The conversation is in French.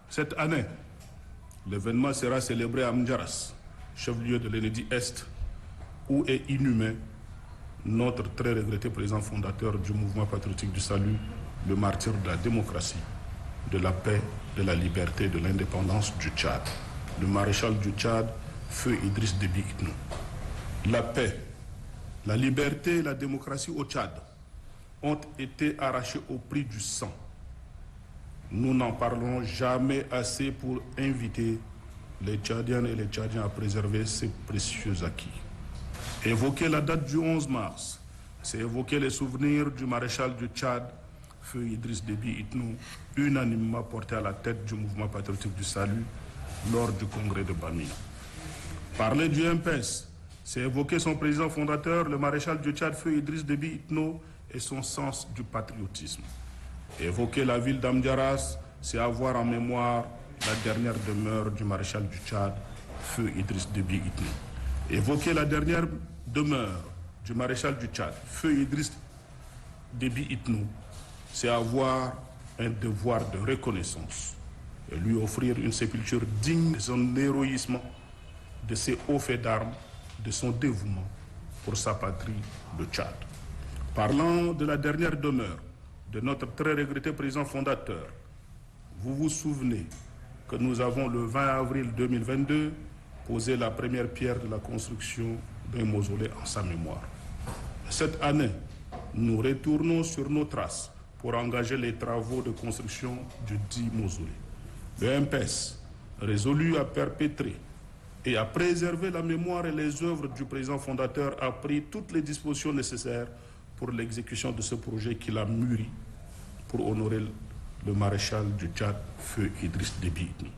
Cette année, l'événement sera célébré à Mdjaras, chef-lieu de l'Enedi Est, où est inhumé notre très regretté président fondateur du mouvement patriotique du salut, le martyr de la démocratie, de la paix, de la liberté et de l'indépendance du Tchad, le maréchal du Tchad, Feu Idriss Déby Itno. La paix, la liberté et la démocratie au Tchad ont été arrachées au prix du sang. Nous n'en parlons jamais assez pour inviter les Tchadiennes et les Tchadiens à préserver ces précieux acquis. Évoquer la date du 11 mars, c'est évoquer les souvenirs du maréchal du Tchad, Feu Idriss Déby Itno, unanimement porté à la tête du mouvement patriotique du salut lors du congrès de Bamina. Parler du MPS, c'est évoquer son président fondateur, le maréchal du Tchad, Feu Idriss Déby Itno, et son sens du patriotisme. Évoquer la ville d'Amdjaras, c'est avoir en mémoire la dernière demeure du maréchal du Tchad, Feu Idriss Déby Itno. Évoquer la dernière demeure du maréchal du Tchad, Feu Idriss Déby Itno, c'est avoir un devoir de reconnaissance et lui offrir une sépulture digne de son héroïsme, de ses hauts faits d'armes, de son dévouement pour sa patrie, le Tchad. Parlant de la dernière demeure de notre très regretté président fondateur, vous vous souvenez que nous avons le 20 avril 2022 posé la première pierre de la construction d'un mausolée en sa mémoire. Cette année, nous retournons sur nos traces pour engager les travaux de construction du dit mausolée. Le MPS, résolu à perpétrer et à préserver la mémoire et les œuvres du président fondateur, a pris toutes les dispositions nécessaires pour l'exécution de ce projet qu'il a mûri pour honorer le maréchal du Tchad, Feu Idriss Déby Itno.